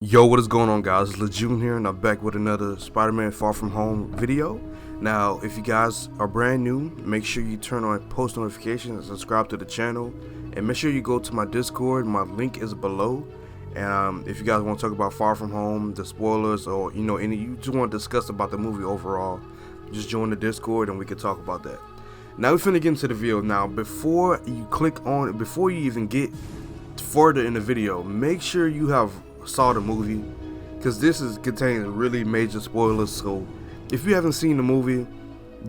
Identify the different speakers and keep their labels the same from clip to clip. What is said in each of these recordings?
Speaker 1: Yo, what is going on, guys? It's Lejeune here, and I'm back with another Spider-Man Far From Home video. Now, if you guys are brand new, make sure you turn on post notifications and subscribe to the channel, and make sure you go to my Discord. My link is below. And if you guys want to talk about Far From Home, the spoilers, or you just want to discuss about the movie overall, just join the Discord and we can talk about that. Now we're finna get into the video. Now, before you even get further in the video, make sure you have saw the movie, because this is containing really major spoilers. So if you haven't seen the movie,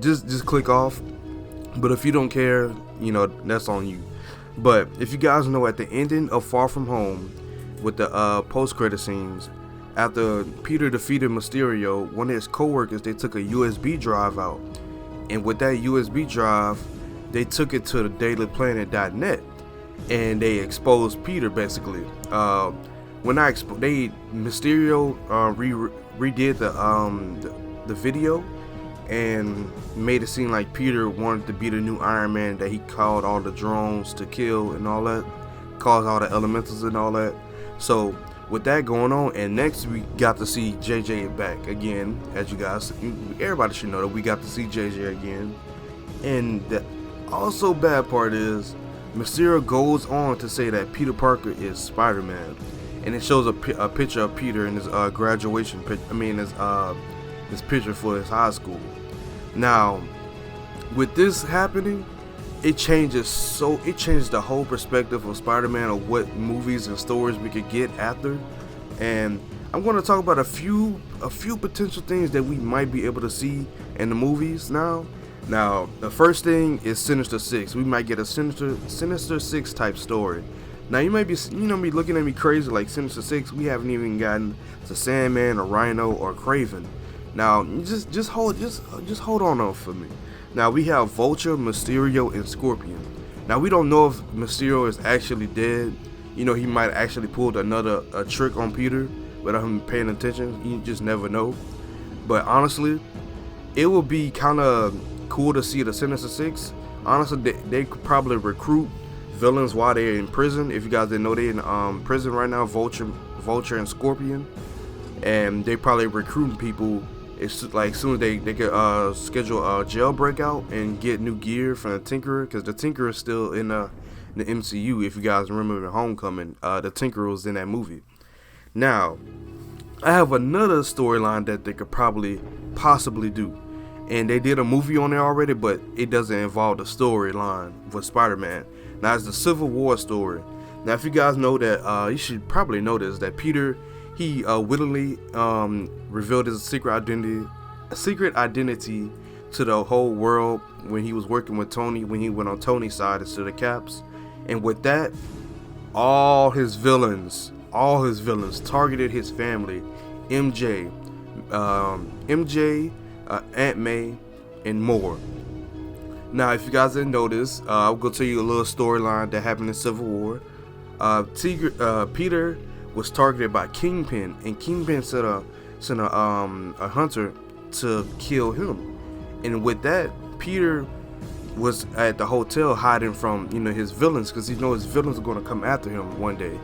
Speaker 1: just click off. But if you don't care, that's on you. But if you guys know, at the ending of Far From Home, with the post-credit scenes, after Peter defeated Mysterio, one of his co-workers, they took a USB drive out, and with that USB drive, they took it to the dailyplanet.net, and they exposed Peter basically. Mysterio redid the video and made it seem like Peter wanted to be the new Iron Man, that he called all the drones to kill and all that, caused all the elementals and all that. So with that going on, and next we got to see JJ back again. As you guys, everybody should know that we got to see JJ again. And the also bad part is, Mysterio goes on to say that Peter Parker is Spider-Man. And it shows a picture of Peter in his graduation picture. His picture for his high school. Now, with this happening, it changes the whole perspective of Spider-Man, of what movies and stories we could get after. And I'm going to talk about a few potential things that we might be able to see in the movies now. Now, the first thing is Sinister 6. We might get a Sinister 6 type story. Now you might be looking at me crazy, like Sinister 6. We haven't even gotten to Sandman or Rhino or Craven. Now just hold on for me. Now we have Vulture, Mysterio, and Scorpion. Now we don't know if Mysterio is actually dead. He might actually pulled another trick on Peter without him paying attention. You just never know. But honestly, it would be kind of cool to see the Sinister 6. Honestly, they could probably recruit villains while they're in prison. If you guys didn't know, they're in prison right now, Vulture and Scorpion, and they probably recruiting people. It's like soon as they could schedule a jailbreak out and get new gear from the Tinkerer, because the Tinkerer is still in the MCU. If you guys remember in Homecoming, the Tinkerer was in that movie. Now, I have another storyline that they could possibly do, and they did a movie on there already, but it doesn't involve the storyline for Spider-Man. Now, it's the Civil War story. Now, if you guys know that, you should probably know this, that Peter, he willingly revealed his secret identity to the whole world when he was working with Tony, when he went on Tony's side instead of Cap's. And with that, all his villains targeted his family, MJ, Aunt May, and more. Now, if you guys didn't know this, I'll go tell you a little storyline that happened in Civil War. Peter was targeted by Kingpin, and Kingpin sent a hunter to kill him. And with that, Peter was at the hotel hiding from his villains, because he knows his villains are going to come after him one day.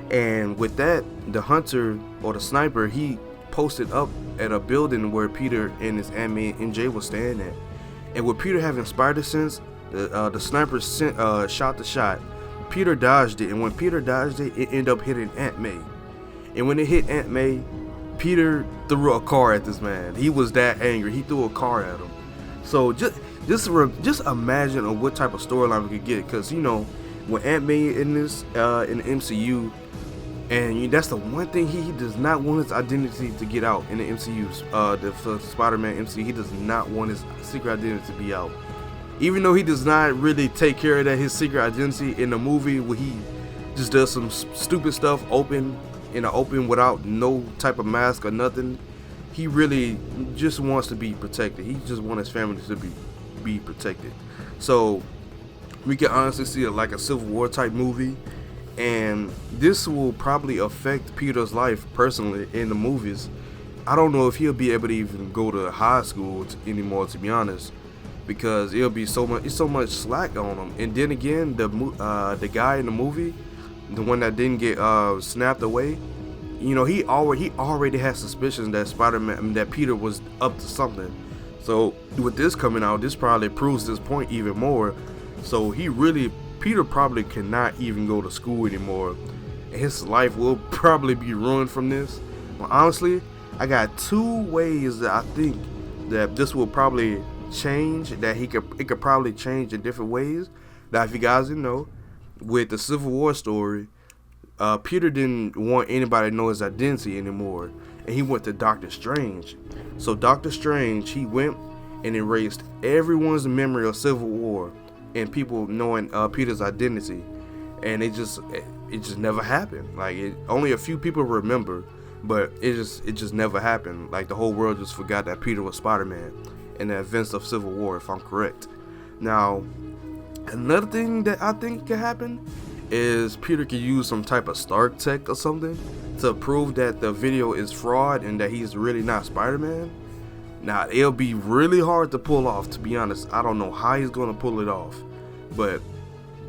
Speaker 1: And with that, the hunter, or the sniper, he posted up at a building where Peter and his Aunt May and MJ was staying at. And with Peter having spider sense, the sniper shot the shot. Peter dodged it, and when Peter dodged it, it ended up hitting Aunt May. And when it hit Aunt May, Peter threw a car at this man. He was that angry. He threw a car at him. So just imagine on what type of storyline we could get, because when Aunt May in the MCU, and that's the one thing he does not want his identity to get out in the MCU. The Spider-Man MCU, he does not want his secret identity to be out. Even though he does not really take care of his secret identity in the movie, where he just does some stupid stuff in the open without no type of mask or nothing. He really just wants to be protected. He just wants his family to be protected. So we can honestly see it like a Civil War type movie. And this will probably affect Peter's life personally in the movies. I don't know if he'll be able to even go to high school anymore, to be honest, because it'll be so much slack on him. And then again, the guy in the movie, the one that didn't get snapped away, you know, he already had suspicions that Spider-Man, I mean, that Peter was up to something. So with this coming out, this probably proves this point even more. So Peter probably cannot even go to school anymore. His life will probably be ruined from this. But honestly, I got 2 ways that I think that this will probably change, that it could probably change in different ways. Now, if you guys didn't know, with the Civil War story, Peter didn't want anybody to know his identity anymore, and he went to Doctor Strange. So Doctor Strange, he went and erased everyone's memory of Civil War and people knowing Peter's identity, and it just never happened. Like, only a few people remember, but it just never happened. Like, the whole world just forgot that Peter was Spider-Man in the events of Civil War, if I'm correct. Now, another thing that I think could happen is Peter could use some type of Stark tech or something to prove that the video is fraud and that he's really not Spider-Man. Now, it'll be really hard to pull off, to be honest. I don't know how he's gonna pull it off, but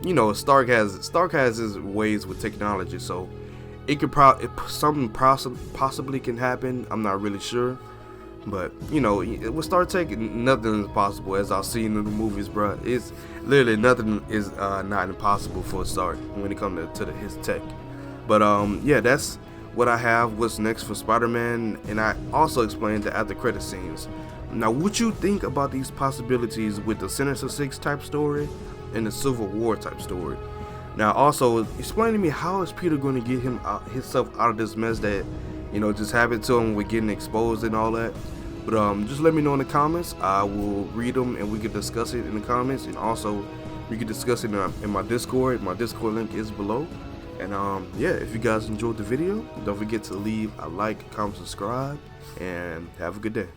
Speaker 1: you know, Stark has his ways with technology, so it could something possibly can happen. I'm not really sure, but you know, with Stark tech, nothing is possible, as I've seen in the movies, bro. It's literally nothing is not impossible for Stark when it comes to his tech. But yeah, that's what I have. What's next for Spider-Man, and I also explained the after credit scenes. Now, what you think about these possibilities with the Sinister 6 type story and the Civil War type story? Now, also explain to me, how is Peter going to get himself out of this mess that, you know, just happened to him with getting exposed and all that? But just let me know in the comments. I will read them and we can discuss it in the comments, and also we can discuss it in my Discord. My Discord link is below. And yeah, if you guys enjoyed the video, don't forget to leave a like, comment, subscribe, and have a good day.